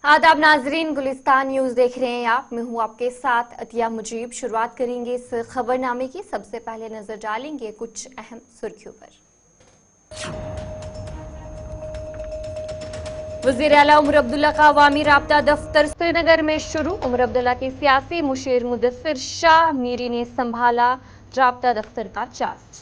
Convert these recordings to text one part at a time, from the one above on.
आदाब नाजरीन, गुलिस्तान न्यूज देख रहे हैं आप। मैं हूं आपके साथ अतिया मुजीब। शुरुआत करेंगे इस खबरनामे की। सबसे पहले नजर डालेंगे कुछ अहम सुर्खियों पर। वजीर आला उमर अब्दुल्ला का अवामी राब्ता दफ्तर श्रीनगर में शुरू। उमर अब्दुल्ला के सियासी मुशीर मुदस्सिर शाह मीरी ने संभाला राब्ता दफ्तर का चार्ज।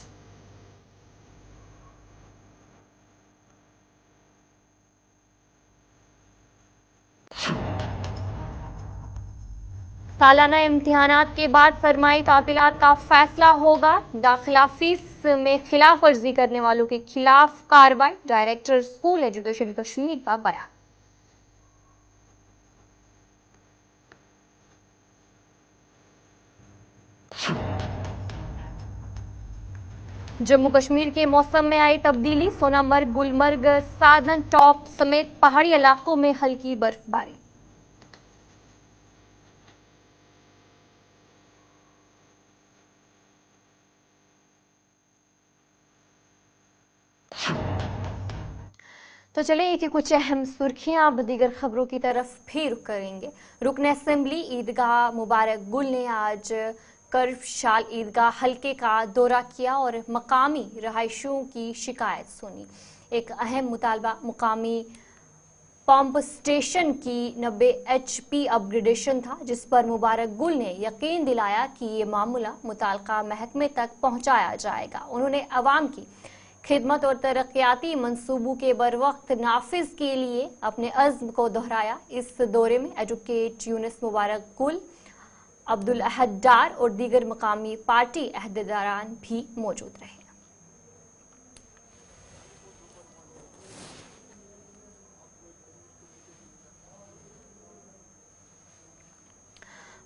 सालाना इम्तिहानात के बाद फरमाई तातीलात का फैसला होगा। दाखिला फीस में खिलाफ वर्जी करने वालों के खिलाफ कार्रवाई। डायरेक्टर स्कूल एजुकेशन कश्मीर का बयान। जम्मू कश्मीर के मौसम में आई तब्दीली। सोनामर्ग, गुलमर्ग, साधन टॉप समेत पहाड़ी इलाकों में हल्की बर्फबारी। तो चले कि कुछ अहम सुर्खियां अब दीगर खबरों की तरफ भी रुख करेंगे। रुकन असेंबली ईदगाह मुबारक गुल ने आज कर्फशाल ईदगाह हल्के का दौरा किया और मकामी रहायशियों की शिकायत सुनी। एक अहम मुतालबा मुकामी पंप स्टेशन की 90 HP अपग्रेडेशन था, जिस पर मुबारक गुल ने यकीन दिलाया कि ये मामला मुताल्लिका महकमे तक पहुंचाया जाएगा। उन्होंने अवाम की खिदमत और तरक्याती मंसूबों के बरवक्त नाफिज के लिए अपने अज़्म को दोहराया। इस दौरे में एडवोकेट यूनुस मुबारक गुल, अब्दुल अहद डार और दीगर मकामी पार्टी अहदेदारान भी मौजूद रहे।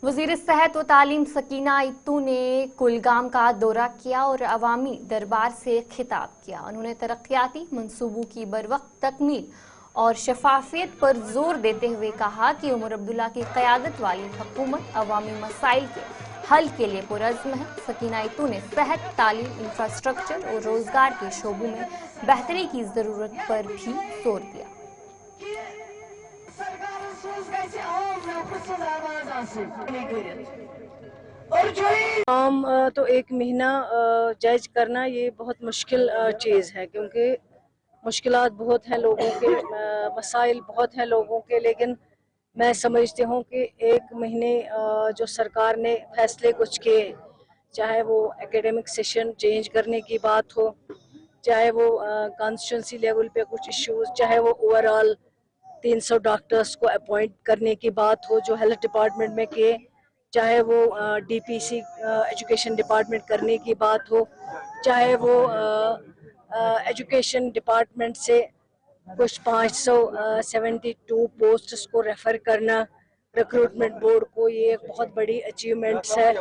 वज़ीर सेहत व तालीम सकीना इत्तू ने कुलगाम का दौरा किया और अवामी दरबार से खिताब किया। उन्होंने तरक्याती मंसूबों की बरवक्त तकमील और शफाफियत पर जोर देते हुए कहा कि उमर अब्दुल्ला की क़यादत वाली हुकूमत अवामी मसाइल के हल के लिए पुरज़्म है। सकीना इत्तू ने सेहत, तालीम, इंफ्रास्ट्रक्चर और रोजगार के शोबों में बेहतरी की ज़रूरत पर भी जोर दिया। तो एक महीना जज करना ये बहुत मुश्किल चीज़ है, क्योंकि मुश्किलात बहुत हैं लोगों के, मसाइल बहुत हैं लोगों के। लेकिन मैं समझती हूँ कि एक महीने जो सरकार ने फैसले कुछ किए, चाहे वो एकेडमिक सेशन चेंज करने की बात हो, चाहे वो कॉन्स्टिट्यूंसी लेवल पे कुछ इश्यूज, चाहे वो ओवरऑल 300 डॉक्टर्स को अपॉइंट करने की बात हो जो हेल्थ डिपार्टमेंट में किए, चाहे वो DPC एजुकेशन डिपार्टमेंट करने की बात हो, चाहे वो एजुकेशन डिपार्टमेंट से कुछ 572 पोस्ट्स को रेफ़र करना रिक्रूटमेंट बोर्ड को, ये एक बहुत बड़ी अचीवमेंट्स है।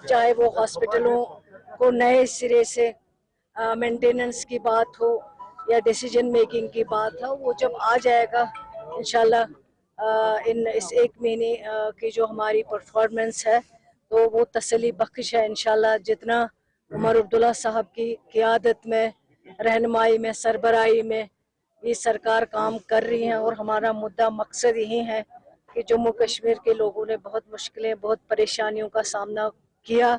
चाहे वो हॉस्पिटलों को नए सिरे से मेंटेनेंस की बात हो या डिसीजन मेकिंग की बात हो, वो जब आ जाएगा इंशाल्लाह इस एक महीने की जो हमारी परफॉर्मेंस है तो वो तसल्ली बख्श है। इंशाल्लाह जितना उमर अब्दुल्ला साहब की क़यादत में, रहनुमाई में, सरबराही में ये सरकार काम कर रही है और हमारा मुद्दा मकसद यही है कि जम्मू कश्मीर के लोगों ने बहुत मुश्किलें, बहुत परेशानियों का सामना किया।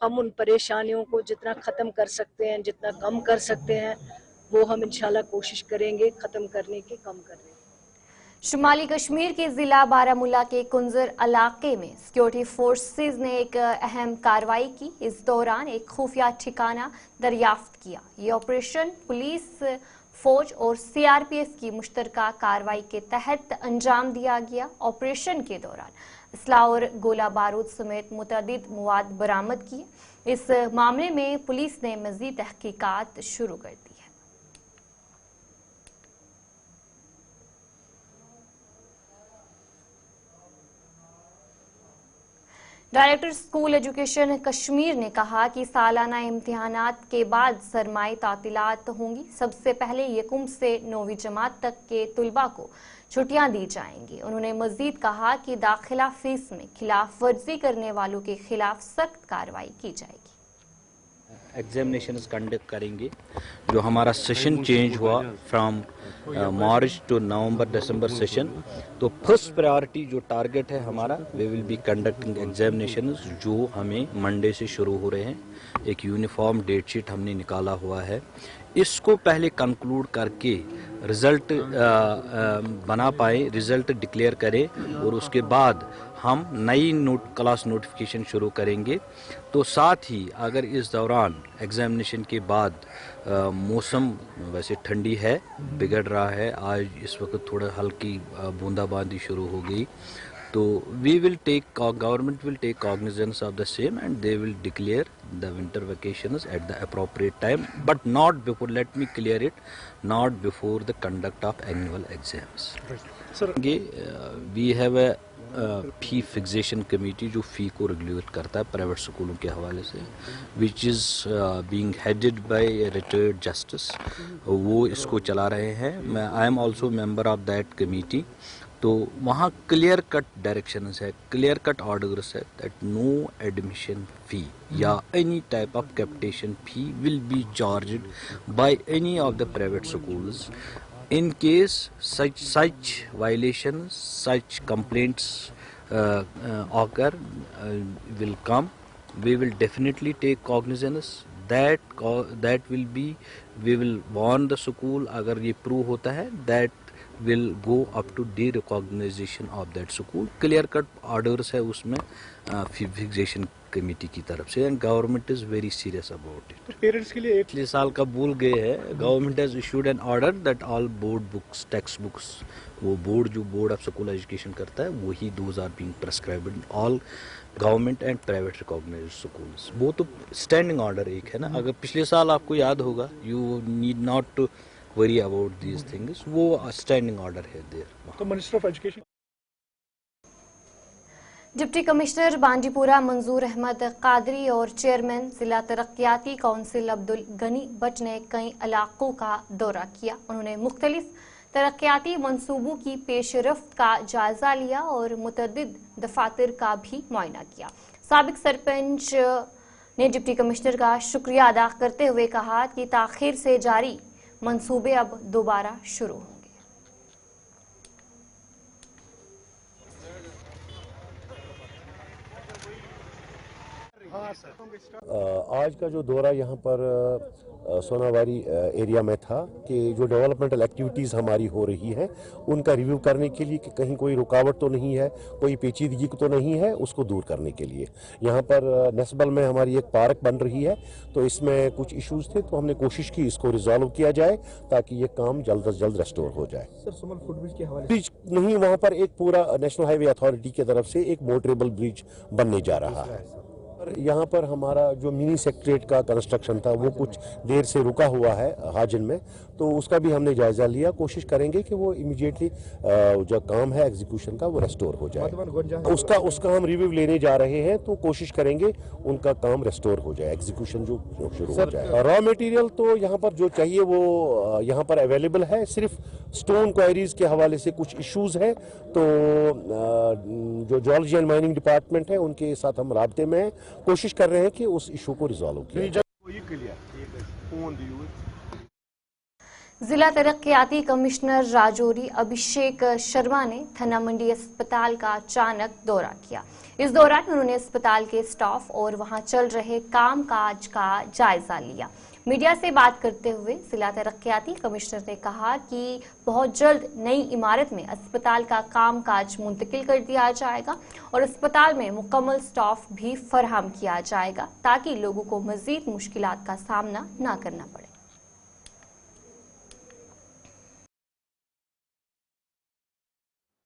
हम उन परेशानियों को जितना ख़त्म कर सकते हैं, जितना कम कर सकते हैं, वो हम इंशाल्लाह कोशिश करेंगे ख़त्म करने की, कम करने की। शुमाली कश्मीर के जिला बारामूला के कुंजर इलाके में सिक्योरिटी फोर्सेस ने एक अहम कार्रवाई की। इस दौरान एक खुफिया ठिकाना दरियाफ्त किया। ये ऑपरेशन पुलिस, फौज और CRPF की मुश्तरका कार्रवाई के तहत अंजाम दिया गया। ऑपरेशन के दौरान असला और गोला बारूद समेत मुतअद्दिद मवाद बरामद किए। इस मामले में पुलिस ने मजीद तहकीकात शुरू कर दी। डायरेक्टर स्कूल एजुकेशन कश्मीर ने कहा कि सालाना इम्तिहानात के बाद सरमाई तातीलात होंगी। सबसे पहले 1 से 9वीं जमात तक के तुलबा को छुट्टियां दी जाएंगी। उन्होंने मजीद कहा कि दाखिला फीस में खिलाफ वर्जी करने वालों के खिलाफ सख्त कार्रवाई की जाएगी। एग्जामिनेशंस कंडक्ट करेंगे। जो हमारा सेशन चेंज हुआ फ्रॉम मार्च टू नवंबर दिसंबर सेशन, तो फर्स्ट प्रायोरिटी जो टारगेट है हमारा, we will be conducting examinations जो हमें मंडे से शुरू हो रहे हैं। एक यूनिफॉर्म डेट शीट हमने निकाला हुआ है, इसको पहले कंक्लूड करके रिज़ल्ट बना पाए, रिज़ल्ट डिक्लेयर करें और उसके बाद हम नई क्लास नोटिफिकेशन शुरू करेंगे। तो साथ ही अगर इस दौरान एग्जामिनेशन के बाद मौसम वैसे ठंडी है, बिगड़ रहा है, आज इस वक्त थोड़ा हल्की बूंदाबांदी शुरू हो गई, तो we will take, government will take cognizance of the same and they will declare the winter vacations at the appropriate time, but not before, let me clear it, not before the conduct of annual exams. Sir, we have a fee fixation committee जो फ़ी को regulate करता है private स्कूलों के हवाले से, which is being headed by retired justice, वो इसको चला रहे हैं। मैं I am also member of that committee. तो वहाँ क्लियर कट डायरेक्शंस है, क्लियर कट ऑर्डर्स है दैट नो एडमिशन फी या any type of capitation fee will be charged by any of the private schools. In case such violations, such complaints occur, will come, we will definitely take cognizance. That will be, we will warn the school. अगर ये prove होता है, that will go up to de-recognition of that school. Clear cut orders है उसमें fixation committee की तरफ से, and government is very serious about it. Parents के लिए पिछले साल का भूल गए हैं, government has issued an order that all board books, text books, वो बोर्ड ऑफ स्कूल एजुकेशन करता है, वही those are being prescribed in all government and private recognised schools. वो तो स्टैंडिंग ऑर्डर एक है ना, अगर पिछले साल आपको याद होगा, you need not to worry about these things, वो स्टैंडिंग ऑर्डर है देयर। तो minister of education deputy commissioner Bandipora Manzoor Ahmad Qadri और चेयरमैन जिला तरक्याती काउंसिल अब्दुल गनी भट्ट ने कई इलाकों का दौरा किया। उन्होंने मुख्तलिफ तरक्याती मंसूबों की पेशरफ्त का जायजा लिया और मुतअद्दिद दफातर का भी मुआयना किया। साबिक सरपंच ने डिप्टी कमिश्नर का शुक्रिया अदा करते हुए कहा कि ताखीर से जारी मंसूबे अब दोबारा शुरू होंगे। आज का जो दौरा यहाँ पर सोनावारी एरिया में था कि जो डेवलपमेंटल एक्टिविटीज़ हमारी हो रही हैं उनका रिव्यू करने के लिए कि कहीं कोई रुकावट तो नहीं है, कोई पेचीदगी तो नहीं है, उसको दूर करने के लिए। यहाँ पर नस्बल में हमारी एक पार्क बन रही है, तो इसमें कुछ इश्यूज थे, तो हमने कोशिश की इसको रिजॉल्व किया जाए ताकि ये काम जल्द अज जल्द रेस्टोर हो जाए। सर, सुमल फुटब्रिज के हवाले ब्रिज नहीं, वहाँ पर एक पूरा नेशनल हाईवे अथॉरिटी की तरफ से एक मोटरेबल ब्रिज बनने जा रहा है। यहाँ पर हमारा जो मिनी सेक्रेटरीट का कंस्ट्रक्शन था वो कुछ देर से रुका हुआ है हाजिन में, तो उसका भी हमने जायजा लिया। कोशिश करेंगे कि वो इमीडिएटली जो काम है एग्जीक्यूशन का वो रेस्टोर हो जाए। उसका हम रिव्यू लेने जा रहे हैं, तो कोशिश करेंगे उनका काम रेस्टोर हो जाए, एग्जीक्यूशन जो शुरू हो जाए। रॉ मटेरियल तो यहाँ पर जो चाहिए वो यहाँ पर अवेलेबल है, सिर्फ स्टोन क्वायरीज के हवाले से कुछ इश्यूज है, तो जो जियोलॉजी एंड माइनिंग डिपार्टमेंट है उनके साथ हम राब्ते में हैं, कोशिश कर रहे हैं कि उस इशू को रिजॉल्व किया जाए। जिला तरक्याती कमिश्नर राजौरी अभिषेक शर्मा ने थना मंडी अस्पताल का अचानक दौरा किया। इस दौरान उन्होंने अस्पताल के स्टाफ और वहां चल रहे कामकाज का जायजा लिया। मीडिया से बात करते हुए जिला तरक्याती कमिश्नर ने कहा कि बहुत जल्द नई इमारत में अस्पताल का कामकाज मुंतकिल कर दिया जाएगा और अस्पताल में मुकम्मल स्टाफ भी फराहम किया जाएगा ताकि लोगों को मजीद मुश्किलात का सामना न करना पड़े।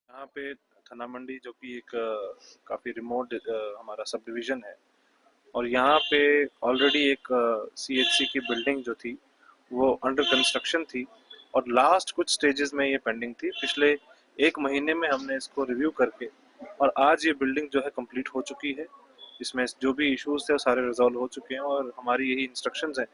यहाँ पे थना मंडी जो कि एक काफ़ी रिमोट हमारा सब डिवीज़न है, और यहाँ पे ऑलरेडी एक CHC की बिल्डिंग जो थी वो अंडर कंस्ट्रक्शन थी और लास्ट कुछ स्टेजेस में ये पेंडिंग थी। पिछले एक महीने में हमने इसको रिव्यू करके और आज ये बिल्डिंग जो है कंप्लीट हो चुकी है। इसमें जो भी इश्यूज थे वो सारे रिजॉल्व हो चुके हैं और हमारी यही इंस्ट्रक्शंस हैं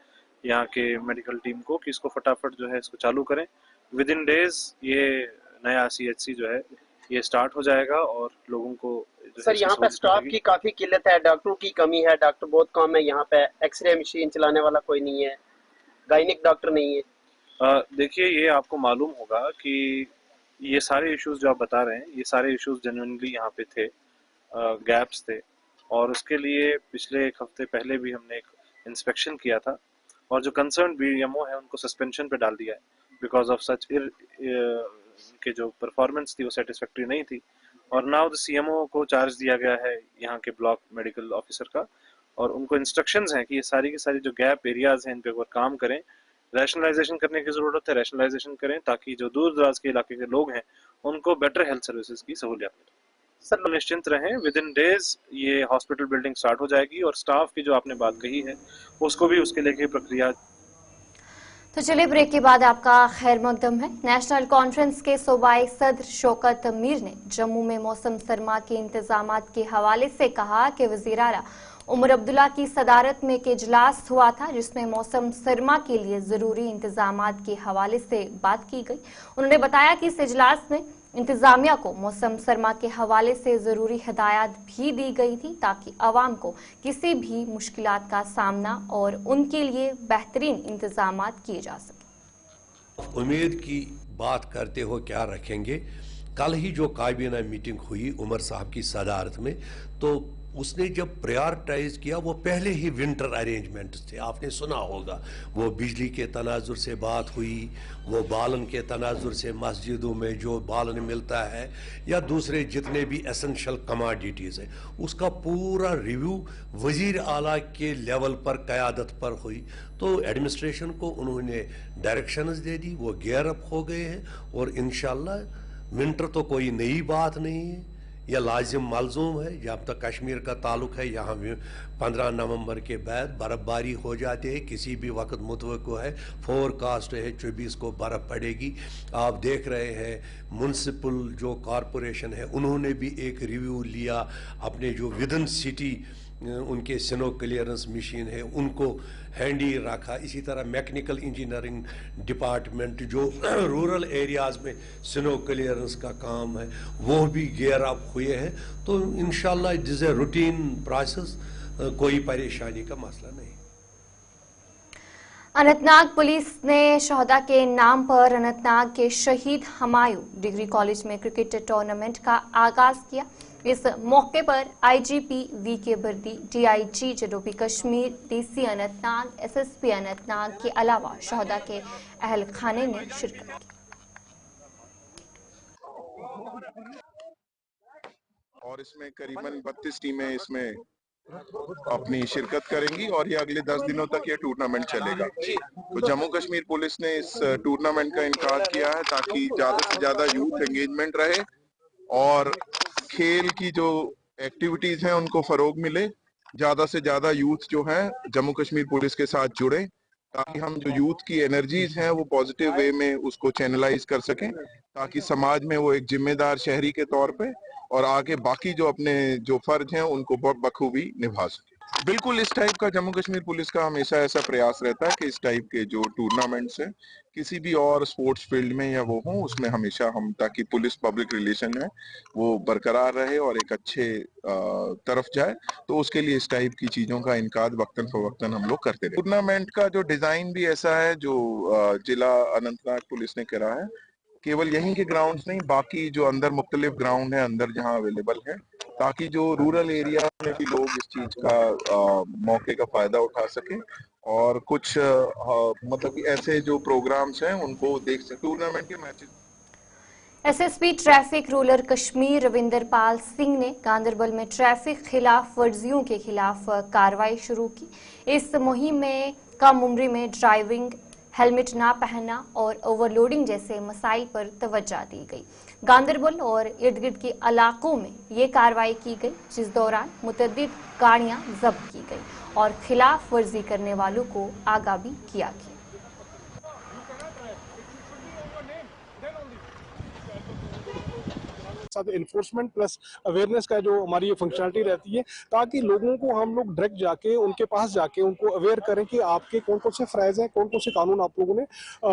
यहाँ के मेडिकल टीम को कि इसको फटाफट जो है इसको चालू करें। विद इन डेज ये नया CHC जो है ये स्टार्ट हो जाएगा और लोगों को सर यहाँ पे स्टाफ की काफी किल्लत है, डॉक्टरों की कमी है, डॉक्टर बहुत कम है यहाँ पे, एक्सरे मशीन चलाने वाला कोई नहीं है, गायनिक डॉक्टर नहीं है। देखिए, ये आपको मालूम होगा कि ये सारे इश्यूज जो आप बता रहे हैं, ये सारे इश्यूज जेन्युइनली यहाँ पे थे, गैप्स थे, और उसके लिए पिछले एक हफ्ते पहले भी हमने एक इंस्पेक्शन किया था और जो कंसर्न बीएमओ है उनको सस्पेंशन पे डाल दिया है बिकॉज ऑफ सच के जो परफॉर्मेंस थी वो सेटिस्फैक्ट्री नहीं थी। और नाउ द सीएमओ को चार्ज दिया गया है यहाँ के ब्लॉक मेडिकल ऑफिसर का, और उनको इंस्ट्रक्शंस हैं कि ये सारी की सारी जो गैप एरियाज हैं इन पे वो काम करें, रैशनलाइजेशन करने की ज़रूरत है, रैशनलाइजेशन करें ताकि जो दूर दराज के इलाके के लोग हैं उनको बेटर हेल्थ सर्विसेज की सहूलियत मिले। सर निश्चिंत रहें, विद इन डेज ये हॉस्पिटल बिल्डिंग स्टार्ट हो जाएगी और स्टाफ की जो आपने बात कही है उसको भी उसके लेके प्रक्रिया। तो चलिए ब्रेक के बाद आपका खैर मकदम है। नेशनल कॉन्फ्रेंस के सूबाई सदर शौकत मीर ने जम्मू में मौसम सरमा के इंतजामात के हवाले से कहा कि वज़ीर आला उमर अब्दुल्ला की सदारत में एक इजलास हुआ था जिसमें मौसम सरमा के लिए ज़रूरी इंतजामात के हवाले से बात की गई। उन्होंने बताया कि इस इजलास में इंतजामिया को मौसम सरमा के हवाले से ज़रूरी हिदायत भी दी गई थी ताकि आवाम को किसी भी मुश्किलात का सामना और उनके लिए बेहतरीन इंतजामात किए जा सके। उम्मीद की बात करते हो क्या रखेंगे। कल ही जो काबीना मीटिंग हुई उमर साहब की सदारत में, तो उसने जब प्रायोरिटाइज किया वो पहले ही विंटर अरेंजमेंट्स थे, आपने सुना होगा। वो बिजली के तनाजुर से बात हुई, वो बालन के तनाजुर से मस्जिदों में जो बालन मिलता है या दूसरे जितने भी एसेंशियल कमोडिटीज़ हैं उसका पूरा रिव्यू वज़ीर आला के लेवल पर क़यादत पर हुई। तो एडमिनिस्ट्रेशन को उन्होंने डायरेक्शंस दे दी, वो गियर अप हो गए हैं और इंशाल्लाह विंटर तो कोई नई बात नहीं है, यह लाजिम मलजूम है। जब तक कश्मीर का ताल्लुक है यहाँ 15 नवंबर के बाद बर्फबारी हो जाती है, किसी भी वक्त मुतवक्को है, फोरकास्ट है 24 को बर्फ़ पड़ेगी। आप देख रहे हैं म्यूनसिपल जो कॉरपोरेशन है उन्होंने भी एक रिव्यू लिया, अपने जो विदिन सिटी उनके स्नो क्लियरेंस मशीन है उनको हैंडी रखा। इसी तरह मैकेनिकल इंजीनियरिंग डिपार्टमेंट जो रूरल एरियाज़ में स्नो क्लियरेंस का काम है वो भी गियर अप हुए हैं। तो इंशाल्लाह it is a routine process, कोई परेशानी का मसला नहीं। अनंतनाग पुलिस ने शहदा के नाम पर अनंतनाग के शहीद हमायूं डिग्री कॉलेज में क्रिकेट टूर्नामेंट का आगाज किया। इस मौके पर आईजीपी वीके बर्दी, डीआईजी जनूबी कश्मीर, डीसी अनंतनाग, एसएसपी अनंतनाग के अलावा शहदा के अहल खाने ने शिरकत की। और इसमें करीबन 32 टीमें इसमें अपनी शिरकत करेंगी और ये अगले 10 दिनों तक ये टूर्नामेंट चलेगा। तो जम्मू कश्मीर पुलिस ने इस टूर्नामेंट का इनकाद किया है ताकि ज्यादा से ज्यादा यूथ एंगेजमेंट रहे और खेल की जो एक्टिविटीज हैं उनको फरोग मिले, ज्यादा से ज्यादा यूथ जो है जम्मू कश्मीर पुलिस के साथ जुड़े ताकि हम जो यूथ की एनर्जीज हैं वो पॉजिटिव वे में उसको चैनलाइज कर सकें ताकि समाज में वो एक जिम्मेदार शहरी के तौर पे और आगे बाकी जो अपने जो फर्ज हैं उनको बहुत बखूबी निभा सके। बिल्कुल इस टाइप का जम्मू कश्मीर पुलिस का हमेशा ऐसा प्रयास रहता है कि इस टाइप के जो टूर्नामेंट्स हैं किसी भी और स्पोर्ट्स फील्ड में या वो हों उसमें हमेशा हम ताकि पुलिस पब्लिक रिलेशन है वो बरकरार रहे और एक अच्छे तरफ जाए, तो उसके लिए इस टाइप की चीजों का इनकाद वक्तन फवक्तन हम लोग करते रहे। टूर्नामेंट का जो डिजाइन भी ऐसा है जो जिला अनंतनाग पुलिस ने करा है, केवल यहीं के ग्राउंड्स नहीं बाकी जो अंदर मुख्तलिफ ग्राउंड है अंदर जहां अवेलेबल है ताकि जो रूरल एरिया में भी लोग इस चीज का मौके का फायदा उठा सके और कुछ मतलब कि ऐसे जो प्रोग्राम्स हैं उनको देख सके। टूर्नामेंट के matches. SSP traffic rural Kashmir Ravinder Pal Singh ने गांधरबल में ट्रैफिक खिलाफ वर्जियों के खिलाफ कार्रवाई शुरू की। इस मुहिम में कम उम्र में ड्राइविंग, हेलमेट ना पहनना और ओवरलोडिंग जैसे मसाइल पर तवज्जो दी गई। गांधरबल और इर्द गिर्द के इलाकों में ये कार्रवाई की गई जिस दौरान मुतअद्दिद गाड़ियां जब्त की गई और खिलाफ वर्जी करने वालों को आगाह भी किया गया। साथ इन्फोर्समेंट प्लस अवेयरनेस का जो हमारी ये फंक्शनलिटी रहती है, ताकि लोगों को हम लोग डायरेक्ट जाके उनके पास जाके उनको अवेयर करें कि आपके कौन कौन से फ्राइज हैं, कौन कौन से कानून आप लोगों ने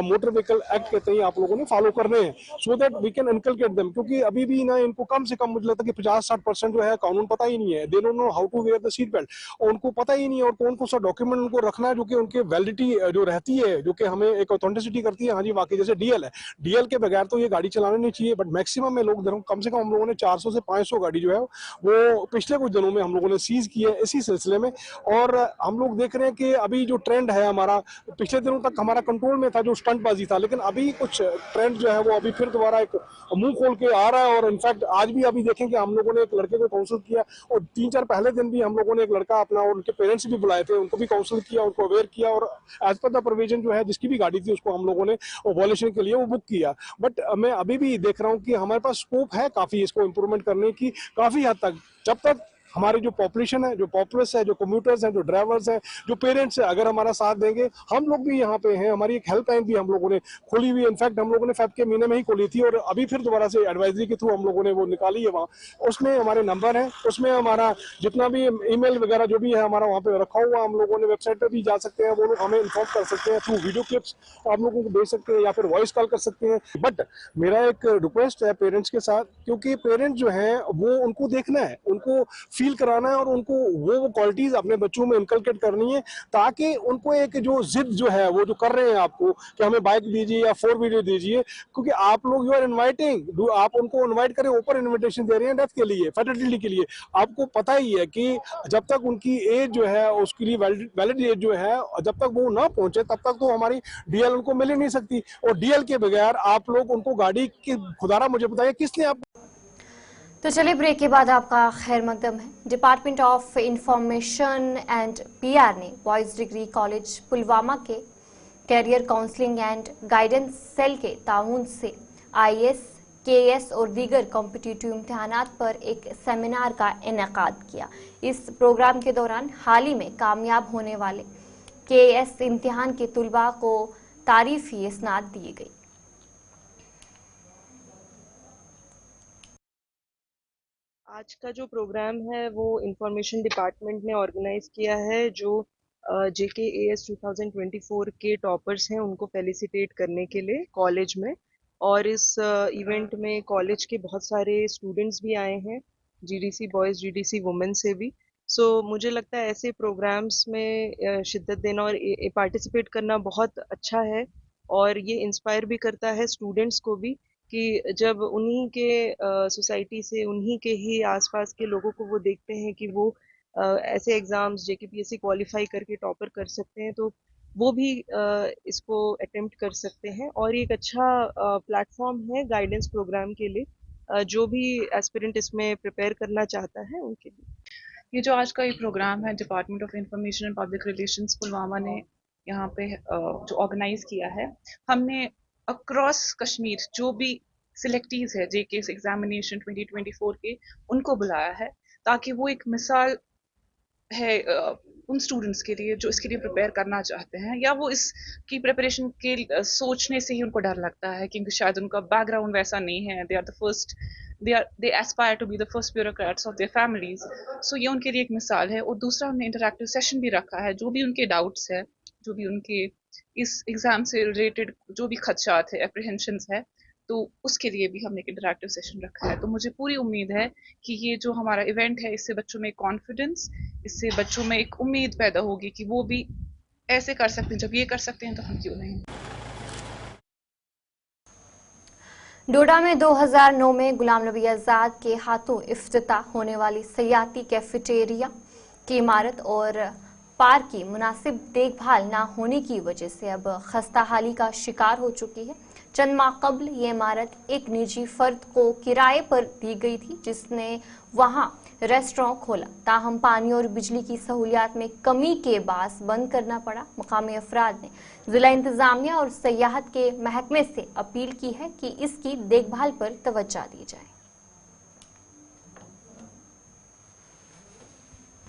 मोटर व्हीकल एक्ट के तहत आप लोगों ने फॉलो करने हैं, so that we can inculcate them. क्योंकि अभी भी ना इनको कम से कम मुझे लगता है कि 50-60% जो है कानून पता ही नहीं है। They don't know how to wear the seat belt, और उनको पता ही नहीं है और कौन कौन सा डॉक्यूमेंट उनको रखना है जो कि उनके वैलिडिटी जो रहती है, जो कि हमें एक ऑथेंटिसिटी करती है। हाँ जी, वाकई जैसे डीएल है, डीएल के बगैर तो ये गाड़ी चलाना नहीं चाहिए, बट मैक्सिमम में लोग कम से कम हम लोगों ने 400 से 500 गाड़ी जो है वो पिछले कुछ दिनों में हम लोगों ने सीज की है इसी सिलसिले में। और हम लोग देख रहे हैं कि अभी जो ट्रेंड है हमारा, पिछले दिनों तक हमारा कंट्रोल में था जो स्टंटबाजी था, लेकिन अभी कुछ ट्रेंड जो है वो अभी फिर दोबारा एक मुंह खोल के आ रहा है। और इनफैक्ट आज भी अभी देखें कि हम लोगों ने एक लड़के को काउंसिल किया, और 3-4 पहले दिन भी हम लोगों ने एक लड़का अपना और उनके पेरेंट्स भी बुलाए थे, उनको भी काउंसिल किया, उनको अवेयर किया, और एज पर द प्रोविजन जो है जिसकी भी गाड़ी थी उसको हम लोगों ने वॉल्यूशन के लिए वो बुक किया। बट मैं अभी भी देख रहा हूँ कि हमारे पास स्कोप है काफी इसको इम्प्रूवमेंट करने की, काफी हद तक। जब तक हमारी जो पॉपुलेशन है, जो पॉपुलस है, जो कम्यूटर्स हैं, जो ड्राइवर्स हैं, जो पेरेंट्स हैं, अगर हमारा साथ देंगे, हम लोग भी यहाँ पे हैं। हमारी एक हेल्पलाइन भी हम लोगों ने खोली हुई है, इनफैक्ट हम लोगों ने फेब के महीने में ही खोली थी, और अभी फिर दोबारा से एडवाइजरी के थ्रू हम लोगों ने वो निकाली है। वहाँ उसमें हमारे नंबर है, उसमें हमारा जितना भी ईमेल वगैरह जो भी है हमारा वहाँ पे रखा हुआ, हम लोगों ने वेबसाइट पर भी जा सकते हैं, वो लोग हमें इन्फॉर्म कर सकते हैं थ्रू वीडियो क्लिप्स आप लोगों को भेज सकते हैं, या फिर वॉइस कॉल कर सकते हैं। बट मेरा एक रिक्वेस्ट है पेरेंट्स के साथ, क्योंकि पेरेंट्स जो हैं वो उनको देखना है, उनको फील कराना है, और उनको वो क्वालिटीज अपने बच्चों में इनकलकेट करनी है, ताकि उनको एक जो जिद जो है वो जो कर रहे हैं आपको कि हमें बाइक दीजिए या 4 व्हीलर दीजिए, क्योंकि आप लोग यू आर इनवाइटिंग, आप उनको इनवाइट करें, ऊपर इनविटेशन दे रहे हैं डेथ के लिए, फर्टिलिटी के लिए। आपको पता ही है कि जब तक उनकी एज जो है उसके लिए वैलिड एज जो है, जब तक वो ना पहुंचे तब तक तो हमारी डीएल उनको मिल ही नहीं सकती। और डीएल के बगैर आप लोग उनको गाड़ी की, खुदारा मुझे बताइए किसने आप। तो चलिए ब्रेक के बाद आपका खैर मकदम है। Department of information and PR ने बॉयज डिग्री कॉलेज पुलवामा के career counselling and guidance cell के ताउन से आईएएस, केएएस और दीगर कॉम्पिटिटिव इम्तिहानात पर एक सेमिनार का इनेकाद किया। इस प्रोग्राम के दौरान हाल ही में कामयाब होने वाले केएएस इम्तिहान के तुलबा को तारीफी इसनाद दी गई। आज का जो प्रोग्राम है वो इंफॉर्मेशन डिपार्टमेंट ने ऑर्गेनाइज किया है, जो JKAS 2024 के टॉपर्स हैं उनको फेलिसिटेट करने के लिए कॉलेज में। और इस इवेंट में कॉलेज के बहुत सारे स्टूडेंट्स भी आए हैं, GDC बॉयज़, GDC वुमेन से भी। सो मुझे लगता है ऐसे प्रोग्राम्स में शिद्दत देना और पार्टिसिपेट करना बहुत अच्छा है, और ये इंस्पायर भी करता है स्टूडेंट्स को भी कि जब उन्हीं के सोसाइटी से, उन्हीं के ही आसपास के लोगों को वो देखते हैं कि वो ऐसे एग्जाम्स JKPSC क्वालिफाई करके टॉपर कर सकते हैं, तो वो भी इसको अटेम्प्ट कर सकते हैं। और ये एक अच्छा प्लेटफॉर्म है गाइडेंस प्रोग्राम के लिए, जो भी एस्पिरेंट इसमें प्रिपेयर करना चाहता है उनके लिए। ये जो आज का ये प्रोग्राम है department of information and public relations Pulwama ने यहाँ पे जो ऑर्गेनाइज किया है, हमने अक्रॉस कश्मीर जो भी सिलेक्टीज है JKS एग्जामिनेशन 2024 के, उनको बुलाया है ताकि वो एक मिसाल है उन स्टूडेंट्स के लिए जो इसके लिए प्रिपेयर करना चाहते हैं, या वो इसकी प्रिपरेशन के सोचने से ही उनको डर लगता है क्योंकि शायद उनका बैकग्राउंड वैसा नहीं है, they aspire to be the first bureaucrats of their families. So ये उनके लिए एक मिसाल है। और दूसरा हमने इंटरैक्टिव सेशन भी रखा है, जो भी उनके डाउट्स है, जो भी उनके इस एग्जाम से रिलेटेड जो भी खदशात है, एप्रीहेंशंस है, तो उसके लिए भी हमने एक इंटरैक्टिव सेशन रखा है। तो मुझे पूरी उम्मीद है कि ये जो हमारा इवेंट है, इससे बच्चों में कॉन्फिडेंस, इससे बच्चों में एक उम्मीद पैदा होगी कि वो भी ऐसे कर सकते हैं, जब ये कर सकते हैं तो हम क्यों नहीं। डोडा में 2009 में गुलाम नबी आज़ाद के हाथों इफ्तिताह होने वाली सयाती कैफेटेरिया की इमारत और पार्क की मुनासिब देखभाल ना होने की वजह से अब खस्ताहाली का शिकार हो चुकी है। चंद माह कबल ये इमारत एक निजी फर्द को किराए पर दी गई थी, जिसने वहां रेस्टोरेंट खोला। ताहम पानी और बिजली की सहूलियात में कमी के बास बंद करना पड़ा। मुकामी अफराद ने जिला इंतजामिया और सयाहत के महकमे से अपील की है कि इसकी देखभाल पर तवज्जो दी जाए।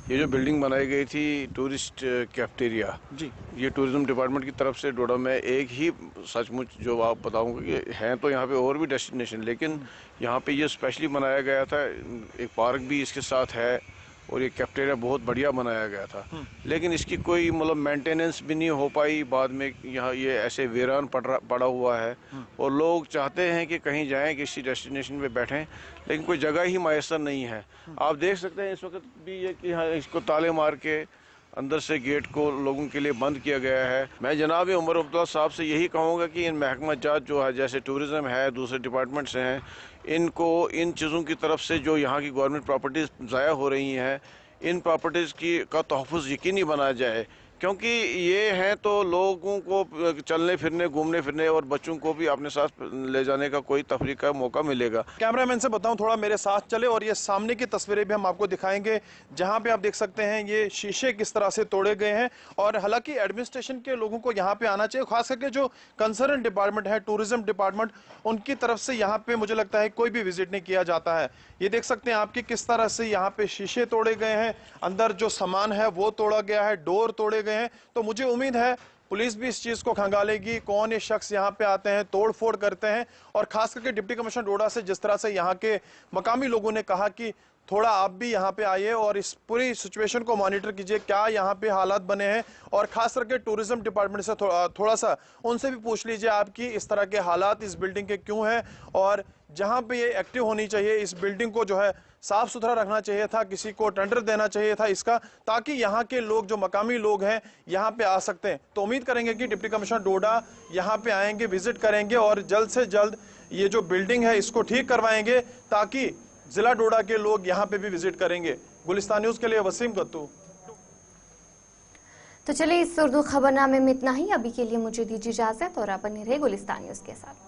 ये जो बिल्डिंग बनाई गई थी टूरिस्ट कैफेटेरिया जी, ये टूरिज्म डिपार्टमेंट की तरफ से डोडा में एक ही सचमुच जो आप बताऊंगा कि हैं तो यहाँ पे और भी डेस्टिनेशन, लेकिन यहाँ पे ये स्पेशली बनाया गया था। एक पार्क भी इसके साथ है और ये कैफेटेरिया बहुत बढ़िया बनाया गया था, लेकिन इसकी कोई मतलब मेंटेनेंस भी नहीं हो पाई। बाद में यहाँ ये ऐसे वीरान पड़ा हुआ है और लोग चाहते हैं कि कहीं जाएं, किसी डेस्टिनेशन पे बैठें, लेकिन कोई जगह ही मैसर नहीं है। आप देख सकते हैं इस वक्त भी ये कि हाँ, इसको ताले मार के अंदर से गेट को लोगों के लिए बंद किया गया है। मैं जनाब उमर अब्दुल्ला साहब से यही कहूँगा कि इन महकमा जात जो है, जैसे टूरिज़्म है, दूसरे डिपार्टमेंट्स हैं, इनको इन चीज़ों की तरफ से जो यहाँ की गवर्नमेंट प्रॉपर्टीज़ ज़ाया हो रही हैं, इन प्रॉपर्टीज़ की का तहफ़्फ़ुज़ यकीनी बनाया जाए, क्योंकि ये हैं तो लोगों को चलने फिरने, घूमने फिरने और बच्चों को भी अपने साथ ले जाने का कोई तफरीक का मौका मिलेगा। कैमरामैन से बताऊं थोड़ा मेरे साथ चले और ये सामने की तस्वीरें भी हम आपको दिखाएंगे, जहां पे आप देख सकते हैं ये शीशे किस तरह से तोड़े गए हैं। और हालांकि एडमिनिस्ट्रेशन के लोगों को यहाँ पे आना चाहिए, खास करके जो कंसर्न डिपार्टमेंट है, टूरिज्म डिपार्टमेंट, उनकी तरफ से यहाँ पे मुझे लगता है कोई भी विजिट नहीं किया जाता है। ये देख सकते हैं आपकी किस तरह से यहाँ पे शीशे तोड़े गए हैं, अंदर जो सामान है वो तोड़ा गया है, डोर तोड़े गए हैं। तो मुझे उम्मीद है पुलिस भी इस चीज को खंगालेगी, कौन ये शख्स यहाँ पे आते हैं, तोड़ फोड़ करते हैं। और खास करके डिप्टी कमिश्नर डोडा से जिस तरह से यहाँ के मकामी लोगों ने कहा कि थोड़ा आप भी यहाँ पे आइए और इस पूरी सिचुएशन को मॉनिटर कीजिए, क्या यहाँ पे हालात बने हैं, और खास करके टूरिज्म डिपार्टमेंट से थोड़ा सा उनसे भी पूछ लीजिए आपकी इस तरह के हालात इस बिल्डिंग के क्यों हैं, और जहाँ पे ये एक्टिव होनी चाहिए, इस बिल्डिंग को जो है साफ सुथरा रखना चाहिए था, किसी को टेंडर देना चाहिए था इसका, ताकि यहाँ के लोग जो मकामी लोग हैं यहाँ पे आ सकते हैं। तो उम्मीद करेंगे कि डिप्टी कमिश्नर डोडा यहाँ पे आएंगे, विजिट करेंगे और जल्द से जल्द ये जो बिल्डिंग है इसको ठीक करवाएंगे, ताकि जिला डोडा के लोग यहाँ पे भी विजिट करेंगे। गुलिस्तान न्यूज के लिए वसीम गत्तू। तो चलिए इस उर्दू खबरनामे में इतना ही। अभी के लिए मुझे दीजिए इजाजत और आप बने रहे गुलिस्तान न्यूज के साथ।